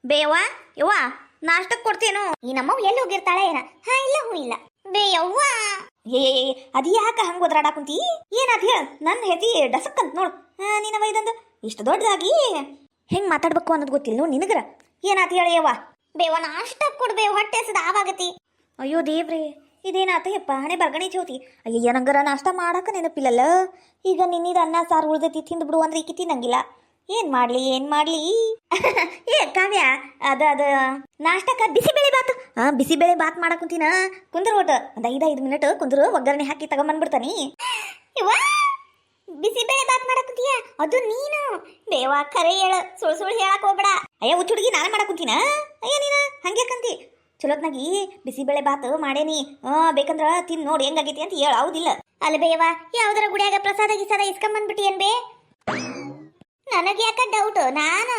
ಬೇವಾ ಯವ್ವ ನಾಷ್ಟಕ್ಕೆ ಕೊಡ್ತೇನು ಈ ನಮ್ಮವ್ ಎಲ್ಲಿ ಹೋಗಿರ್ತಾಳೆ ಏನ ಹಾ ಇಲ್ಲ ಹೂ ಇಲ್ಲ ಬೇ ಯವ್ವ ಏ ಅದ್ ಯಾಕ ಹಂಗ ಓದ್ರಾಡ ಕುಂತಿ ಏನಾದ್ ಹೇಳ ನನ್ನ ಹೆತಿ ಡಸಕ್ಕಂತ ನೋಡು ನೀನವ ಇದಂದು ಇಷ್ಟು ದೊಡ್ಡದಾಗಿ ಹೆಂಗ್ ಮಾತಾಡ್ಬೇಕು ಅನ್ನೋದು ಗೊತ್ತಿಲ್ಲ ನೋಡ್ ನಿನಗರ ಏನಾತ್ ಹೇಳ ಯವ್ವ ಬೇವ ನಾಷ್ಟ ಕೊಡ್ಬೇ ಹೊಟ್ಟೆ ಹಸದ ಆವಾಗತಿ ಅಯ್ಯೋ ದೇವ್ರಿ ಇದೇನಾತಯ್ಯಪ್ಪ ಹಣೆ ಬರ್ಗಣಿ ಚೌತಿ ಅಯ್ಯಯ್ಯ ನಂಗರ ನಾಷ್ಟ ಮಾಡಾಕ ನೆನಪಿಲ್ಲಲ್ಲ ಈಗ ನಿನ್ನಿದ ಅನ್ನ ಸಾರು ಉಳ್ದೈತಿ ತಿಂದು ಬಿಡು ಅಂದ್ರೆ ಈಕಿ ತಿನ್ನಂಗಿಲ್ಲ ಏನ್ ಮಾಡ್ಲಿ ಏ ಕಾವ್ಯ ಅದ ನಾಷ್ಟಕ್ಕ ಬಿಸಿಬೇಳೆ ಬಾತ್ ಬಿಸಿಬೇಳೆ ಬಾತ್ ಮಾಡಕ್ ಕುಂತೀನ ಕುಂದ್ರ ಒಟ್ಟು ಒಂದ್ 5 ಮಿನಿಟ್ ಕುಂದ್ರು ಒಗ್ಗರಣೆ ಹಾಕಿ ತಗೊಂಬಂದ್ಬಿಡ್ತಾನಿ ಬಿಸಿಬೇಳೆ ಬಾತ್ ಮಾಡಕ್ ಕುಂತೀಯ ಅದು ನೀನು ಬೇವಾ ಖರೆ ಹೇಳ ಸುಳ್ಳು ಹೇಳಕ್ ಹೋಗ್ಬೇಡ ಅಯ್ಯ ಹುಚ್ಚುಡುಗಿ ನಾನು ಮಾಡಕ್ ಕುಂತೀನ ಅಯ್ಯ ನೀನ ಹಂಗ್ಯಾಕಂತಿ ಚಲೋತ್ನಾಗಿ ಬಿಸಿಬೇಳೆ ಬಾತ್ ಮಾಡೇನಿ ಬೇಕಂದ್ರ ತಿನ್ ನೋಡಿ ಹೆಂಗಾಗೈತಿ ಅಂತ ಹೇಳ ಹೌದಿಲ್ಲ ಅಲ್ಲ ಬೇವಾ ಯಾವ್ದಾರ ಗುಡಿಯಾಗ ಪ್ರಸಾದ ಗಿಸಾದ ಇಸ್ಕೊಂಬಂದ್ಬಿಟ್ಟಿ ಏನ್ ಬೇ ನನಗೆ ಯಾಕ ಡೌಟ್ ನಾನು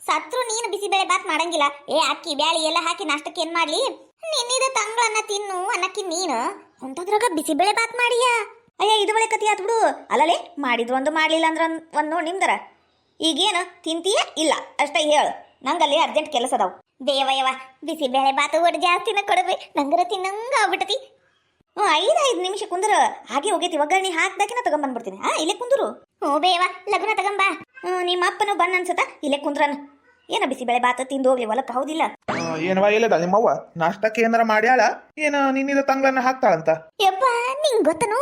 ಸತ್ರು ನೀನು ಬಿಸಿಬೇಳೆ ಬಾತ್ ಮಾಡಂಗಿಲ್ಲ ಏ ಅಕ್ಕಿ ಬ್ಯಾಳಿ ಎಲ್ಲ ಹಾಕಿ ನಾಷ್ಟಕ್ಕೆ ಏನ್ ಮಾಡ್ಲಿ ನಿನ್ನಿದ ತಂಗಳನ್ನ ತಿನ್ನು ಅನ್ನಕ್ಕಿ ನೀನು ಅಂತದ್ರಾಗ ಬಿಸಿಬೇಳೆ ಬಾತ್ ಮಾಡಿಯಾ ಅಯ್ಯ ಇದು ಬಳೆ ಕತಿ ಆತ್ ಬಿಡು ಅಲ್ಲಲೇ ಮಾಡಿದ್ರು ಒಂದು ಮಾಡ್ಲಿಲ್ಲ ಅಂದ್ರ ಒಂದ್ ನೋಡಿ ನಿಮ್ದರ ಈಗೇನು ತಿಂತೀಯ ಇಲ್ಲ ಅಷ್ಟೇ ಹೇಳು ನಂಗಲ್ಲಿ ಅರ್ಜೆಂಟ್ ಕೆಲಸ ಅದಾವು ದೇವಯವ ಬಿಸಿಬೇಳೆ ಬಾತ್ ಒಟ್ಟು ಜಾಸ್ತಿನ ಕೊಡಬೇ ನಂಗರ ತಿನ್ನಂಗ ಆಗ್ಬಿಟ್ಟತಿ 5 ನಿಮಿಷ ಕುಂದ್ರ ಹಾಗೆ ಹೋಗೈತಿ ಒಗ್ಗರಣೆ ಹಾಕ್ದಾಕಿನ ತಗೊಂಡ್ಬಂದ್ಬಿಡ್ತೀನಿ ಇಲ್ಲೇ ಕುಂದ್ರು ಬೇವ ಲಗ್ನ ತಗೊಂಬಾ ನಿಮ್ಮ ಅಪ್ಪನು ಬನ್ನ ಅನ್ಸತ್ತ ಇಲ್ಲೇ ಕುಂದ್ರನ್ ಏನ ಬಿಸಿಬೇಳೆ ಬಾತ್ ತಿಂದು ಹೋಗ್ಲಿ ಹೊಲಕ್ಕೆ ಹೌದಿಲ್ಲ ಏನವಾ ಇಲ್ಲದ ನಿಮ್ಮವ್ವ ನಾಷ್ಟಕ್ಕೆ ಏನಾರ ಮಾಡ್ಯಾಳ ಏನ ನಿನ್ನಿದ ತಂಗ್ಳನ್ನ ಹಾಕ್ತಾಳಂತ ಯಪ್ಪ ನಿಂಗ್ ಗೊತ್ತನು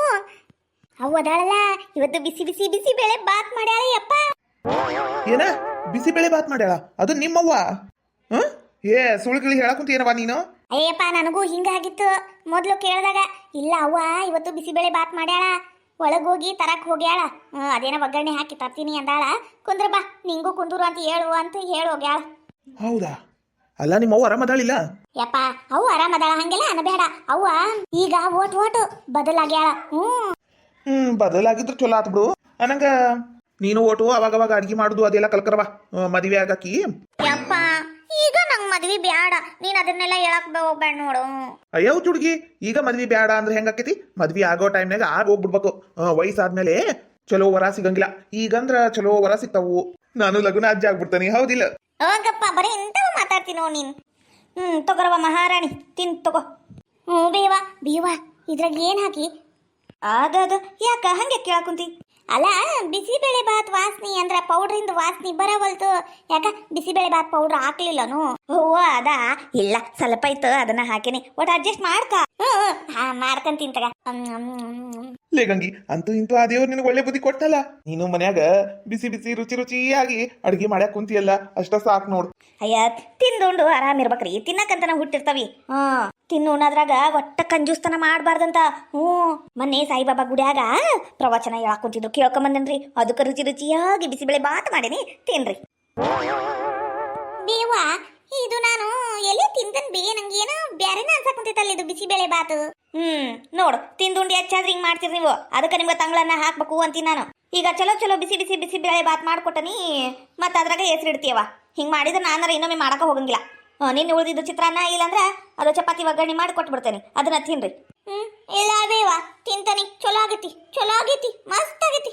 ಅವ್ವ ಅದಾಳಲ್ಲ ಇವತ್ತು ಬಿಸಿಬೇಳೆ ಬಾತ್ ಮಾಡ್ಯಾಳ ಯಪ್ಪ ಏನ ಬಿಸಿಬೇಳೆ ಬಾತ್ ಮಾಡ್ಯಾಳ ಅದು ನಿಮ್ಮವ್ವ ಏ ಸುಳ್ಗಿಳಿ ಹೇಳಕುಂತ ಏನವಾ ನೀನು ಅಯ್ಯಪ್ಪ ನನಗೂ ಹಿಂಗಾಗಿತ್ತು ಮೊದ್ಲು ಕೇಳಿದಾಗ ಇಲ್ಲ ಅವ್ವ ಇವತ್ತು ಬಿಸಿಬೇಳೆ ಬಾತ್ ಮಾಡ್ಯಾಳ ಒಳಗೋಗಿ ತರಕ್ ಹೋಗ್ಯಾಳ ಅದೇನ ಒಗ್ಗರಣೆ ಹಾಕಿ ತರ್ತೀನಿ ಅಂದಾಳ ಕುಂದ್ರ ಬಾ ನಿಂಗೂ ಕುಂದೂರು ಅಂತ ಹೇಳು ಹೋಗ್ಯಾಳ ಹೌದಾ ಅಲ್ಲ ನಿಮ್ಮವ್ವ ಆರಾಮದಾಳಿಲ್ಲ ಯಪ್ಪ ಅವು ಆರಾಮದಾಳ ಹಂಗೆಲ್ಲ ಅನಬೇಡ ಅವ್ವ ಈಗ ಓಟು ಬದಲಾಗ್ಯಾಳ ಬದಲಾಗಿದ್ರು ಚಲೋ ಆತ್ ಬಿಡು ನಂಗ ನೀನು ಓಟು ಅವಾಗವಾಗ ಅಡ್ಗೆ ಮಾಡುದು ಅದೆಲ್ಲ ಕಲ್ಕರವಾ ಮದುವೆ ಆಗಕ್ಕಿ ಯಪ್ಪ ಈಗ ನಂಗ್ ಮದ್ವಿ ಬ್ಯಾಡ ನೀನ್ ಅದನ್ನೆಲ್ಲ ಹೇಳಕ್ ಹೋಗ್ಬೇಡ ನೋಡು ಅಯ್ಯೋ ಹುಡುಗಿ ಈಗ ಮದ್ವಿ ಬ್ಯಾಡ ಅಂದ್ರೆ ಹೆಂಗಾಕೈತಿ ಮದ್ವಿ ಆಗೋ ಟೈಮ್ನಾಗ ಆಗ ಹೋಗ್ಬಿಡ್ಬೇಕು ವಯಸ್ಸಾದ್ಮೇಲೆ ಚಲೋ ವರ ಸಿಗಂಗಿಲ್ಲ ಈಗಂದ್ರ ಚಲೋ ವರ ಸಿಗ್ತಾವು ನಾನು ಲಗುನ ಅಜ್ಜಿ ಆಗ್ಬಿಡ್ತಾನೆ ಹೌದಿಲ್ಲ ಹೋಗಪ್ಪ ಬರೀ ಇಂಥವು ಮಾತಾಡ್ತೀನಿ ನೋಡ್ ನೀನ್ ತಗೋರವ ಮಹಾರಾಣಿ ತಿನ್ ತಗೋ ಬೇವಾ ಇದ್ರಾಗ ಏನ್ ಹಾಕಿ ಅದ ಯಾಕ ಹಂಗೆ ಕೇಳಕುಂತಿ ಅಲ್ಲ ಬಿಸಿಬೇಳೆ ಬಾತ್ ವಾಸನಿ ಅಂದ್ರ ಪೌಡ್ರಿಂದ ವಾಸನಿ ಬರವಲ್ತು ಯಾಕ ಬಿಸಿಬೇಳೆ ಬಾತ್ ಪೌಡ್ರ್ ಹಾಕ್ಲಿಲ್ಲನು ಅದ ಇಲ್ಲ ಸ್ವಲ್ಪ ಇತ್ತು ಅದನ್ನ ಹಾಕೇನಿ ಒಟ್ಟು ಅಡ್ಜಸ್ಟ್ ಮಾಡ್ಕ ಮಾಡ್ಕಂತೀನಿ ತಗ ಲೇ ಗಂಗಿ ಅಂತೂ ಇಂತೂ ಆ ದೇವ್ರು ನಿನಗೆ ಒಳ್ಳೆ ಬುದ್ಧಿ ಕೊಟ್ಟಲ್ಲ ನೀನು ಮನ್ಯಾಗ ಬಿಸಿ ಬಿಸಿ ರುಚಿಯಾಗಿ ಅಡ್ಗೆ ಮಾಡ್ಯಾಕ ಕುಂತಿಯಲ್ಲ ಅಷ್ಟ ಸಾಕ್ ನೋಡು ಅಯ್ಯ ತಿಂದುಂಡು ಆರಾಮಿರ್ಬೇಕ್ರಿ ತಿನ್ನಕಂತ ನಾವು ಹುಟ್ಟಿರ್ತಾವಿ ತಿನ್ನುಣದ್ರಾಗ ಒಟ್ಟ ಕಂಜೂಸ್ತನ ಮಾಡ್ಬಾರ್ದಂತ ಮೊನ್ನೆ ಸಾಯಿಬಾಬಾ ಗುಡಿಯಾಗ ಪ್ರವಚನ ಹೇಳಕ್ ಕುಂತಿದ್ರು ಕೇಳ್ಕೊಂಬಂದನ್ರಿ ಅದಕ್ಕೆ ರುಚಿಯಾಗಿ ಬಿಸಿಬೇಳೆ ಬಾತ್ ಮಾಡೇನಿ ತಿನ್ರಿ ಬೇವಾ ಇದು ನಾನು ಎಲ್ಲಿ ತಿಂದನ್ ಬೇ ನಂಗೆ ಏನೋ ಬ್ಯಾರೇನ ಅನ್ಸಕ್ ಕುಂತೈತಲ್ಲ ಇದು ಬಿಸಿಬೇಳೆ ಬಾತ್ ನೋಡು ತಿಂದುಂಡಿ ಹೆಚ್ಚಾದ್ರೆ ಹಿಂಗ್ ಮಾಡ್ತೀರಿ ನೀವು ಅದಕ್ಕೆ ನಿಮ್ಗೆ ತಂಗಳನ್ನ ಹಾಕ್ಬೇಕು ಅಂತೀನಿ ನಾನು ಈಗ ಚಲೋ ಬಿಸಿಬೇಳೆ ಬಾತ್ ಮಾಡ್ಕೊಟ್ಟನಿ ಮತ್ತೆ ಅದ್ರಾಗ ಹೆಸರಿಡ್ತೀಯವ ಹಿಂಗ್ ಮಾಡಿದ್ರೆ ನಾನಾರ ಇನ್ನೊಮ್ಮೆ ಮಾಡಕ ಹೋಗಂಗಿಲ್ಲ ನಿನ್ನೆ ಉಳಿದಿದ್ದು ಚಿತ್ರಾನ್ನ ಇಲ್ಲಾಂದ್ರ ಅದು ಚಪಾತಿ ಒಗ್ಗರಣೆ ಮಾಡಿ ಕೊಟ್ಬಿಡ್ತೇನೆ ಅದನ್ನ ತಿನ್ರಿ ಇಲ್ಲ ಬೇವಾ ತಿಂತಾನಿ ಚಲೋ ಆಗೈತಿ ಮಸ್ತ್ ಆಗೈತಿ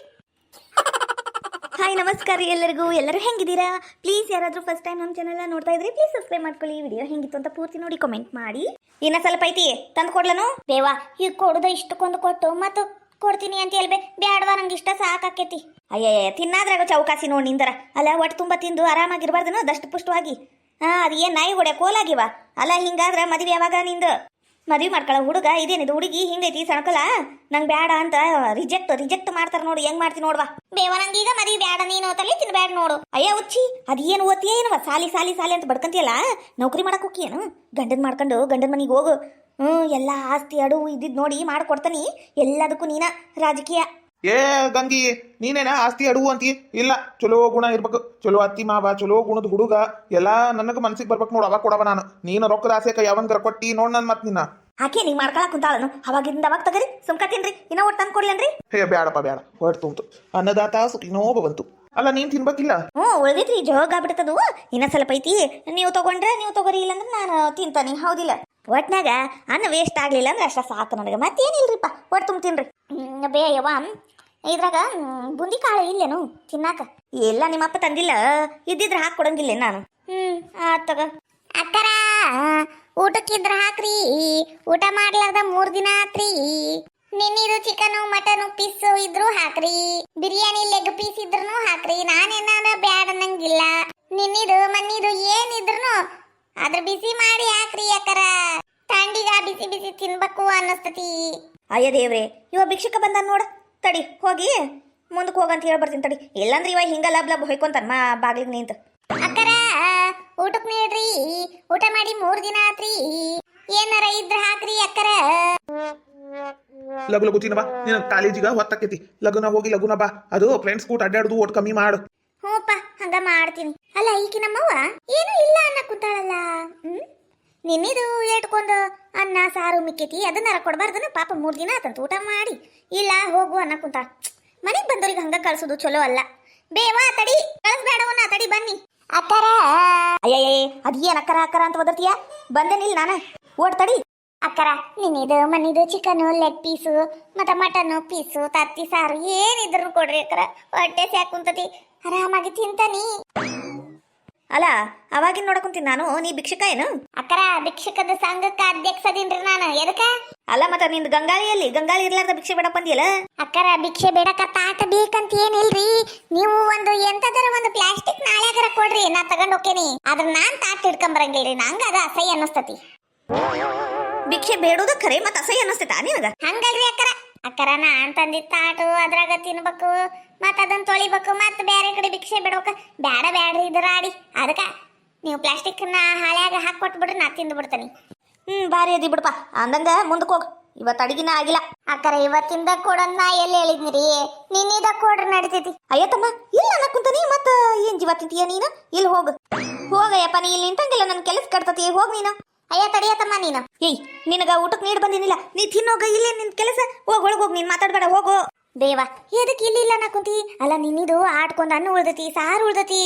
ಹಾಯ್ ನಮಸ್ಕಾರ ಎಲ್ಲರೂ ಹೆಂಗಿದ್ದೀರಾ ಪ್ಲೀಸ್ ಯಾರಾದ್ರೂ ಫಸ್ಟ್ ಟೈಮ್ ನಮ್ಮ ಚಾನೆಲ್ ನೋಡ್ತಾ ಇದ್ರಿ ಪ್ಲೀಸ್ ಸಬ್ಸ್ಕ್ರೈಬ್ ಮಾಡ್ಕೊಳ್ಳಿ ವಿಡಿಯೋ ಹೆಂಗಿತ್ತು ಅಂತ ಪೂರ್ತಿ ನೋಡಿ ಕಮೆಂಟ್ ಮಾಡಿ ಇನ್ನ ಸ್ವಲ್ಪ ಐತಿ ತಂದು ಕೊಡ್ಲನು ಬೇವಾ ಈಗ ಕೊಡುದ ಇಷ್ಟಕ್ಕೊಂದು ಕೊಟ್ಟು ಮತ್ತು ಕೊಡ್ತೀನಿ ಅಂತ ಹೇಳ್ಬೇ ಬ್ಯಾಡವಾ ನಂಗೆ ಇಷ್ಟ ಸಾಕಾಕೈತಿ ಅಯ್ಯಯ್ಯ ತಿನ್ನಾದ್ರಾಗ ಚೌಕಾಸಿ ನೋಡಿ ನಿಂದರ ಅಲ್ಲ ಒಟ್ಟು ತುಂಬ ತಿಂದು ಆರಾಮಾಗಿರ್ಬಾರ್ದನು ದಷ್ಟು ಪುಷ್ಟವಾಗಿ ಅದು ಏನ್ ನಾಯಿ ಹೊಡೆ ಕೋಲಾಗಿವ ಅಲ್ಲ ಹಿಂಗಾದ್ರ ಮದ್ವೆ ಯಾವಾಗ ನಿಂದು ಮದ್ವೆ ಮಾಡ್ಕೊಳ್ಳೋ ಹುಡುಗ ಇದೇನಿದು ಹುಡುಗಿ ಹಿಂಗೈತಿ ಸಣಕಲ ನಂಗೆ ಬ್ಯಾಡ ಅಂತ ರಿಜೆಕ್ಟ್ ಮಾಡ್ತಾರ ನೋಡು ಹೆಂಗ್ ಮಾಡ್ತೀನಿ ನೋಡ್ವಾ ಬೇವ ನಂಗೀಗ ಮದ್ವೆ ಬ್ಯಾಡ ನೀನು ತಲೆ ತಿನ್ಬ್ಯಾಡ ನೋಡು ಅಯ್ಯ ಉಚ್ಚಿ ಅದೇನು ಓದ್ತೀಯ ಏನವ ಸಾಲಿ ಅಂತ ಬಡ್ಕಂತಿಯಲ್ಲ ನೌಕರಿ ಮಾಡಕ್ ಹೋಗಿಯೇನು ಗಂಡನ ಮನೆಗೆ ಹೋಗು ಎಲ್ಲ ಆಸ್ತಿ ಅಡುವು ಇದ್ದಿದ್ ನೋಡಿ ಮಾಡ್ಕೊಡ್ತಾನಿ ಎಲ್ಲದಕ್ಕೂ ನೀನ ರಾಜಕೀಯ ಏ ಗಂಗಿ ನೀನೇನ ಆಸ್ತಿ ಅಡುವು ಅಂತಿ ಇಲ್ಲ ಚಲೋ ಗುಣ ಇರ್ಬೇಕು ಚಲೋ ಅತ್ತಿ ಮಾವ ಚಲೋ ಗುಣದ ಹುಡುಗ ಎಲ್ಲಾ ನನಗ ಮನ್ಸಿಗೆ ಬರ್ಬೇಕು ನೋಡು ಅವಾಗ ಕೊಡವ ನಾನು ನೀನು ರೊಕ್ಕದ ಆಸೆಕ ಯಾವಂಗರ ಕೊಟ್ಟಿ ನೋಡ್ ನನ್ ಮತ್ ನಿನ್ನ ಆಕೆ ನೀ ಮಾಡ್ಕೊಳಕ್ ಕುಂತಾಳನು ಅವಾಗಿಂದ ಅವಾಗ ತಗರಿ ಸುಮ್ಕ ತಿನ್ರಿ ಇನ್ನ ಒಟ್ಟು ತಂದು ಕೊಡ್ಲೇನ್ರಿ ಹೇ ಬ್ಯಾಡಪ್ಪ ಬ್ಯಾಡ ಹೊಟ್ಟು ತುಂಬ್ತು ಅನ್ನದಾತ ಸುಖಿನೋ ಬಂತು ಅಲ್ಲ ನೀನ್ ತಿನ್ಬೇಕಿಲ್ಲ ಉಳಿದೈತ್ರಿ ಜೋಗ ಆಗ್ಬಿಡ್ತದು ಇನ್ನ ಸ್ವಲ್ಪ ಐತಿ ನೀವು ತಗೊಂಡ್ರೆ ನೀವು ತಗೋರಿ ಇಲ್ಲಂದ್ರೆ ನಾನು ತಿಂತಾನಿ ಹೌದಿಲ್ಲ ಒಟ್ನಾಗ ಅನ್ನ ವೇಸ್ಟ್ ಆಗ್ಲಿಲ್ಲ ಅಂದ್ರೆ ಅಷ್ಟ ಸಾಕು ನನಗೆ ಮತ್ತೇನಿಲ್ರಿಪ್ಪ ಒಟ್ಟು ತುಂಬ ತಿನ್ರಿ ಬೇಯವ್ವ ಇದ್ರಾಗ ಬುಂದಿ ಕಾಳು ಇಲ್ಲೇನು ತಿನ್ನಾಕ ಎಲ್ಲ ನಿಮ್ಮಪ್ಪ ತಂದಿಲ್ಲ ಇದ್ದಿದ್ರೆ ಹಾಕಿ ಕೊಡಂಗಿಲ್ಲ ನಾನು ಆತ್ ತಗ ಅಕ್ಕರ ಊಟಕ್ಕಿದ್ರ ಹಾಕ್ರಿ ಊಟ ಮಾಡ್ಲಾರ್ದ 3 ದಿನ ಆತ್ರಿ ನಿನ್ನಿದು ಚಿಕನು ಮಟನು ಪೀಸ್ ಇದ್ರು ಹಾಕ್ರಿ ಬಿರಿಯಾನಿ ಲೆಗ್ ಪೀಸ್ ಇದ್ರೂ ಹಾಕ್ರಿ ನಾನೇನಾರ ಬ್ಯಾಡ ಅನ್ನಂಗಿಲ್ಲ ನಿನ್ನಿದು ಮನ್ನಿದು ಏನಿದ್ರು ಅದ್ರ ಬಿಸಿ ಮಾಡಿ ಹಾಕ್ರಿ ಅಕ್ಕರ ತಂಡಿಗ ಬಿಸಿ ಬಿಸಿ ತಿನ್ಬೇಕು ಅನ್ನಿಸ್ತತಿ ಅಯ್ಯ ದೇವ್ರೆ ಇವ ಭಿಕ್ಷಕ ಬಂದ ನೋಡ ತಡಿ ಹೋಗಿ ಮುಂದಕ್ಕೆ ಹೋಗಂತ ಹೇಳಿ ಬರ್ತೀನಿ ತಡಿ ಇಲ್ಲಾಂದ್ರೆ ಇವ ಹಿಂಗ ಲಬ್ ಲಬ್ ಹೊಯ್ಕೊಂತಾನ ಮಾ ಬಾಗಿಲಿಗೆ ನಿಂತ ಅಕ್ಕರ ಊಟಕ್ ನೀಡ್ರಿ ಊಟ ಮಾಡಿ 3 ದಿನ ಆತ್ರಿ ಏನಾರ ಇದ್ರ ಹಾಕ್ರಿ ಅಕ್ಕರ ಲಗು ಲಗು ತಿನ್ನ ಬಾ ನಿನ್ನ ಕಾಲೇಜಿಗ ಹೊತ್ತಾಕೈತಿ ಲಗುನ ಹೋಗಿ ಲಗುನ ಬಾ ಅದು ಫ್ರೆಂಡ್ಸ್ ಕೂಟ ಅಡ್ಡಾಡುದು ಒಟ್ಟು ಕಮ್ಮಿ ಮಾಡು ಹ್ಞೂಪ್ಪ ಹಂಗ ಮಾಡ್ತೀನಿ ಅಲ್ಲ ಈಕಿ ನಮ್ಮವ್ವ ಏನು ಇಲ್ಲ ಅನ್ನ ಕುಂತಾಳಲ್ಲ ನಿನ್ನಿದು ಏಟ್ಕೊಂಡು ಅನ್ನ ಸಾರು ಮಿಕ್ಕೈತಿ ಅದನ್ನಾರ ಕೊಡ್ಬಾರ್ದನ ಪಾಪ 3 ದಿನ ಆತಂತ ಊಟ ಮಾಡಿ ಇಲ್ಲ ಹೋಗು ಅನ್ನ ಕುಂತಾಳ ಮನೆಗೆ ಬಂದವ್ರಿಗೆ ಹಂಗ ಕಳ್ಸೋದು ಚಲೋ ಅಲ್ಲ ಬೇವಾ ತಡಿ ಕಳಿಸ್ಬೇಡವನ್ನ ತಡಿ ಬನ್ನಿ ಅಕ್ಕರ ಅಯ್ಯಯ್ಯ ಅದೇನ್ ಅಕ್ಕರ ಅಕ್ಕರ ಅಂತ ಓದರ್ತೀಯ ಬಂದೇನಿಲ್ಲ ನಾನು ಓಡ್ ತಡಿ ಅಕ್ಕರ ನಿನ್ನಿದು ಮನಿದು ಚಿಕನು ಲೆಗ್ ಪೀಸು ಮತ್ತೆ ಮಟನು ಪೀಸು ತತ್ತಿ ಸಾರು ಏನಿದ್ರು ಕೊಡ್ರಿ ಅಕ್ಕರ ಹೊಟ್ಟೆ ಸ್ಯಾಕುಂತತಿ ಆರಾಮಾಗಿ ತಿಂತಾನಿ ಅಲ್ಲ ಅವಾಗಿನ ನೋಡಕುಂತೀನಿ ನಾನು ನೀ ಭಿಕ್ಷಕ ಏನು ಅಕ್ಕರ ಭಿಕ್ಷಕದ ಸಂಘಕ್ಕೆ ಅಧ್ಯಕ್ಷದಿನ್ರಿ ನಾನು ಎದಕ್ಕ ಅಲ್ಲ ಮತ್ತ ನಿಂದ ಗಂಗಾಳಿಯಲ್ಲಿ ಗಂಗಾಳಿ ಇರ್ಲಾರ್ದ ಭಿಕ್ಷೆ ಬೇಡಪ್ಪ ಅಂದಿಯಲ್ಲ ಅಕ್ಕರ ಭಿಕ್ಷೆ ಬೇಡಕ ತಾಟ ಬೇಕಂತ ಏನಿಲ್ರಿ ನೀವು ಒಂದು ಎಂತದರ ಒಂದು ಪ್ಲಾಸ್ಟಿಕ್ ನಾಳ್ಯಾಗರ ಕೊಡ್ರಿ ನಾ ತಗೊಂಡ್ ಹೋಗ್ತೇನಿ ಆದ್ರ ನಾನ್ ತಾಟ ಹಿಡ್ಕೊಂಬರಂಗಿಲ್ರಿ ನಂಗ ಅದ ಅಸಹ್ಯ ಅನ್ನಿಸ್ತತಿ ಭಿಕ್ಷೆ ಬೇಡುದ ಖರೆ ಮತ್ತ ಅಸಹ್ಯ ಅನ್ನಿಸ್ತೈತಾ ನಿನಗ ಹಂಗಲ್ರಿ ಅಕ್ಕರ ಅಕ್ಕರ ನಾನ್ ತಂದಿದ್ದ ತಾಟು ಅದ್ರಾಗ ತಿನ್ಬೇಕು ಮತ್ತ ಅದನ್ನ ತೊಳಿಬೇಕು ಮತ್ತ ಬೇರೆ ಕಡೆ ಭಿಕ್ಷೆ ಬಿಡ್ಬೇಕು ಬ್ಯಾಡ್ರಿ ಇದ್ರಾಡಿ ಅದಕ್ಕ ನೀವು ಪ್ಲಾಸ್ಟಿಕ್ ನ ಹಾಳ್ಯಾಗ ಹಾಕಿ ಕೊಟ್ಬಿಡ್ರಿ ನಾ ತಿಂದು ಬಿಡ್ತೀನಿ ಬಾರಿ ಅದಿ ಬಿಡಪ್ಪ ಅಂದಂಗ ಮುಂದಕ್ಕೆ ಹೋಗ್ ಇವತ್ತು ಅಡಿಗಿನ ಆಗಿಲ್ಲ ಅಕ್ಕರ ಇವತ್ತಿಂದ ಕೊಡೋದ್ ನಾ ಎಲ್ಲಿ ಹೇಳಿದ್ನಿರಿ ನಿನ್ನಿದ ಕೊಡ್ರಿ ನಡಿತೈತಿ ಅಯ್ಯತಮ್ಮ ಇಲ್ಲ ಅನ್ನಕುಂತಾನಿ ಮತ್ತ ಏನ್ ಜೀವ ತಿಂತೀಯ ನೀನು ಇಲ್ಲಿ ಹೋಗಯ್ಯಪ್ಪ ನೀ ಇಲ್ಲಿ ನಿಂತಂಗಿಲ್ಲ ನನ್ ಕೆಲಸ ಕಟ್ತತಿ ಹೋಗ್ ನೀನು ಅಯ್ಯ ತಡಿಯತ್ತಮ್ಮ ನೀನು ಏಯ್ ನಿನಗ ಊಟಕ್ಕೆ ನೀಡ್ ಬಂದಿನಿಲ್ಲ ನೀ ತಿನ್ನೋಗ ಇಲ್ಲೇ ನಿನ್ ಕೆಲಸ ಹೋಗ್ ಒಳಗ್ ಹೋಗ್ ನೀನ್ ಮಾತಾಡ್ಬೇಡ ಹೋಗು ದೇವ ಎದಕ್ಕೆ ಇಲ್ಲ ನಾ ಕುಂತಿ ಅಲ್ಲ ನಿನ್ನಿದು ಆಡ್ಕೊಂಡ್ ಅನ್ನ ಉಳ್ದತಿ ಸಾರು ಉಳ್ದತಿ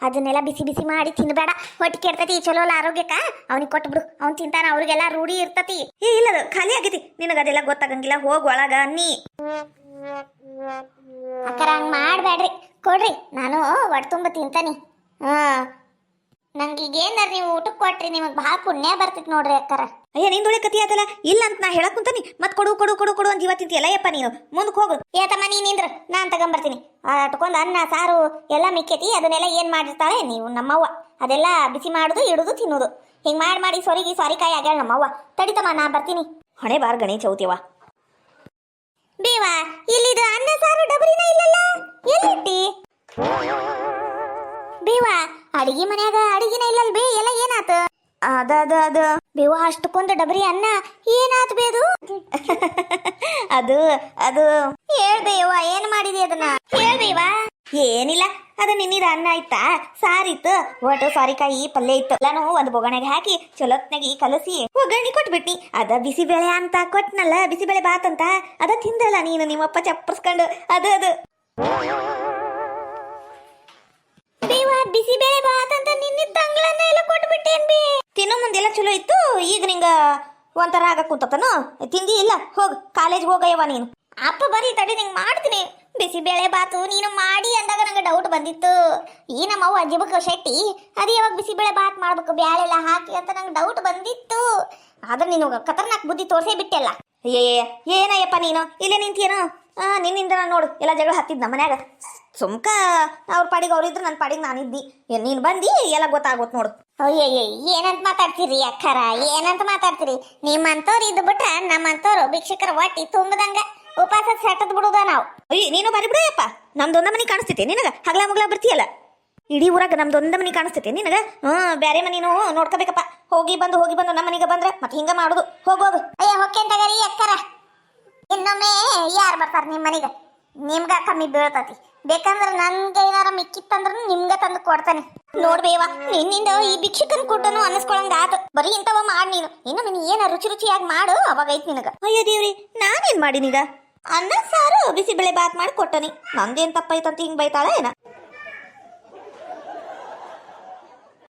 ಅದನ್ನೆಲ್ಲ ಬಿಸಿ ಬಿಸಿ ಮಾಡಿ ತಿನ್ಬೇಡ ಹೊಟ್ಟೆ ಕೆಡ್ತತಿ ಚಲೋ ಅಲ್ಲ ಆರೋಗ್ಯಕ್ಕ ಅವ್ನಿಗೆ ಕೊಟ್ಬಿಡು ಅವ್ನ್ ತಿಂತಾನ ಅವ್ರಿಗೆಲ್ಲ ರೂಢಿ ಇರ್ತತಿ ಇಲ್ಲದು ಖಾಲಿ ಆಗೈತಿ ನಿನಗ ಅದೆಲ್ಲ ಗೊತ್ತಾಗಂಗಿಲ್ಲ ಹೋಗ್ ಒಳಗ ನೀ ಅಕ್ಕರ ಹಂಗ್ ಮಾಡ್ಬೇಡ್ರಿ ಕೊಡ್ರಿ ನಾನು ಒಟ್ಟು ತುಂಬ ತಿಂತಾನಿ ನಂಗೆ ಏನಾರ ನೀವು ಊಟಕ್ಕೆ ಕೊಟ್ರಿ ನಿಮಗೆ ಭಾಳ ಪುಣ್ಯ ಬರ್ತೈತಿ ನೋಡ್ರಿ ಅಕ್ಕರ ಅಯ್ಯ ನಿಂದೊಳೆ ಕತಿ ಆತಲ್ಲ ಇಲ್ಲ ಅಂತ ನಾ ಹೇಳಕ್ ಕುಂತಾನಿ ಮತ್ ಕೊಡು ಕೊಡು ಕೊಡು ಕೊಡು ಅಂತ ಜೀವ ತಿಂತಿಯಲ್ಲ ಯಪ್ಪ ನೀನು ಮುಂದಕ್ಕೆ ಹೋಗು ಏತಮ್ಮ ನಿಂದ್ರ ನಾನ್ ತಗೊಂಬರ್ತೀನಿ ಅಟ್ಕೊಂಡ್ ಅನ್ನ ಸಾರು ಎಲ್ಲ ಮಿಕ್ಕೈತಿ ಅದನ್ನೆಲ್ಲ ಏನ್ ಮಾಡಿರ್ತಾಳೆ ನೀವು ನಮ್ಮವ್ವ ಅದೆಲ್ಲ ಬಿಸಿ ಮಾಡುದು ಇಡುದು ತಿನ್ನುದು ಹಿಂಗ್ ಮಾಡಿ ಸಾರಿಕಾಯಿ ಆಗ್ಯಾಳ ನಮ್ಮವ್ವ ತಡಿತಮ್ಮ ನಾ ಬರ್ತೀನಿ ಹಣೆ ಬಾರ್ ಗಣೇಶ ಚೌತಿಯವ ಬೇವಾ ಇಲ್ಲಿದು ಅನ್ನ ಸಾರು ಡಬರಿನ ಇಲ್ಲಲ್ಲ ಎಲ್ಲಿಟ್ಟಿ ಬೇವಾ ಅಡಿಗೆ ಮನ್ಯಾಗ ಅಡಿಗೆನ ಇಲ್ಲಲ್ ಬೇ ಎಲ್ಲ ಏನಾತ ಅದ ಬೇವ ಅಷ್ಟಕ್ಕೊಂದು ಡಬರಿ ಅನ್ನ ಏನಾತ್ ಬೇದು ಅದು ಹೇಳ್ಬೇವ ಏನ್ ಮಾಡಿದಿ ಅದನ್ನ ಹೇಳ್ಬೇವಾ ಏನಿಲ್ಲ ಅದ ನಿನ್ನಿದ ಅನ್ನ ಆಯ್ತಾ ಸಾರಿತ್ತು ಒಟ್ಟು ಸಾರಿಕಾಯಿ ಪಲ್ಯ ಇತ್ತು ನಾನು ಒಂದು ಬೊಗಣೆಗೆ ಹಾಕಿ ಚಲೋತ್ನಾಗಿ ಕಲಸಿ ಒಗ್ಗರಣೆ ಕೊಟ್ಬಿಟ್ನಿ ಅದ ಬಿಸಿಬೇಳೆ ಅಂತ ಕೊಟ್ನಲ್ಲ ಬಿಸಿಬೇಳೆ ಬಾತ್ ಅಂತ ಅದ ತಿಂದಲ್ಲ ನೀನು ನಿಮ್ಮಪ್ಪ ಚಪ್ಪರ್ಸ್ಕೊಂಡು ಅದು ಬಿಸಿಬೇಳೆ ಬಾತ್ ಅಂತ ನಿನ್ನೆ ತಂಗಳನ್ನ ಎಲ್ಲ ಕೊಟ್ಬಿಟ್ಟೇನ್ ಬಿ ತಿನ್ನೋ ಮುಂದೆಲ್ಲ ಚಲೋ ಇತ್ತು ಈಗ ನಿಂಗ ಒಂಥರ ಆಗಕ್ ಕುಂತತನು ತಿಂದಿ ಇಲ್ಲ ಹೋಗ್ ಕಾಲೇಜ್ ಹೋಗಯ್ಯವ ನೀನು ಅಪ್ಪ ಬರೀ ತಡಿ ನಿಂಗೆ ಮಾಡ್ತೀನಿ ಬಿಸಿಬೇಳೆ ಬಾತು ನೀನು ಮಾಡಿ ಅಂದಾಗ ನಂಗೆ ಡೌಟ್ ಬಂದಿತ್ತು ಈ ನಮ್ಮವ್ವ ಅಜ್ಜಿಬಕ್ಕ ಶೆಟ್ಟಿ ಅದು ಯಾವಾಗ ಬಿಸಿಬೇಳೆ ಬಾತ್ ಮಾಡ್ಬೇಕು ಬ್ಯಾಳೆಲ್ಲ ಹಾಕಿ ಅಂತ ನಂಗೆ ಡೌಟ್ ಬಂದಿತ್ತು ಆದ್ರೆ ನೀನು ಖತರ್ನಾಕ್ ಬುದ್ಧಿ ತೋರ್ಸೇ ಬಿಟ್ಟೆಲ್ಲ ಏನಯ್ಯಪ್ಪ ನೀನು ಇಲ್ಲೇ ನಿಂತಿಯೇನು ನಿನ್ನಿಂದ ನಾನು ನೋಡು ಎಲ್ಲ ಜಗಳ ಹತ್ತಿದ್ ನಮ್ಮ ಮನ್ಯಾಗ ಸುಮ್ಕ ಅವ್ರ ಪಾಡಿಗೆ ಅವ್ರಿದ್ರು ನನ್ನ ಪಾಡಿಗೆ ನಾನಿದ್ದಿ ನೀನು ಬಂದು ಎಲ್ಲ ಗೊತ್ತಾಗೋತ್ ನೋಡು ಅಯ್ಯಯ್ಯ ಏನಂತ ಮಾತಾಡ್ತೀರಿ ಅಕ್ಕರ ಏನಂತ ಮಾತಾಡ್ತೀರಿ ನಿಮ್ಮಂತವ್ರು ಇದ್ದು ಬಿಟ್ರ ನಮ್ಮಂತವ್ರು ಭಿಕ್ಷಕರ ಹೊಟ್ಟಿ ತುಂಬದಂಗ ಉಪವಾಸ ಸೆಟ್ಟದ್ ಬಿಡುದ ನಾವು ಅಯ್ಯ ನೀನು ಬಾರಿ ಬಿಡಯ್ಯಪ್ಪ ನಮ್ದೊಂದ ಮನೆ ಕಾಣಿಸ್ತೈತೆ ನಿನಗ ಹಗ್ಲ ಮುಗ್ಲ ಬರ್ತೀಯಲ್ಲ ಇಡೀ ಊರಾಗ ನಮ್ದೊಂದ ಮನೆ ಕಾಣಿಸ್ತೈತೆ ನಿನಗ ಬ್ಯಾರೆ ಮನಿನು ನೋಡ್ಕೋಬೇಕಪ್ಪ ಹೋಗಿ ಬಂದು ನಮ್ಮ ಮನೆಗೆ ಬಂದ್ರೆ ಮತ್ತೆ ಹಿಂಗ ಮಾಡುದು ಹೋಗೋದು ಅಯ್ಯ ಹೊಕ್ಕೇನ್ ತಗರಿ ಅಕ್ಕರ ಇನ್ನೊಮ್ಮೆ ಯಾರು ಬರ್ತಾರ ನಿಮ್ಮ ಮನೆಗೆ ನಿಮ್ಗ ಕಮ್ಮಿ ಬೀಳ್ತತಿ ಬೇಕಂದ್ರ ನನ್ಗೆ ಏನಾರ ಮಿಕ್ಕಿತ್ತಂದ್ರ ನಿಮ್ಗ ತಂದು ಕೊಡ್ತಾನೆ ನೋಡ್ಬೇವ ನಿನ್ನಿಂದ ಈ ಭಿಕ್ಷಕನ್ ಕೊಟ್ಟನು ಅನ್ನಿಸ್ಕೊಳಂಗ ಆತ ಬರೀ ಇಂತವ ಮಾಡ್ ನೀನು ಇನ್ನೊಮ್ಮೆ ನೀ ಏನ ರುಚಿಯಾಗಿ ಮಾಡು ಅವಾಗ ಐತ್ ನಿನಗ ಅಯ್ಯೋ ದೇವ್ರಿ ನಾನೇನ್ ಮಾಡಿನೀಗ ಅನ್ನ ಸಾರು ಬಿಸಿಬೇಳೆ ಬಾತ್ ಮಾಡಿ ಕೊಟ್ಟನಿ ನಂದೇನ್ ತಪ್ಪೈತಂತ ಹಿಂಗ್ ಬೈತಾಳ ಏನ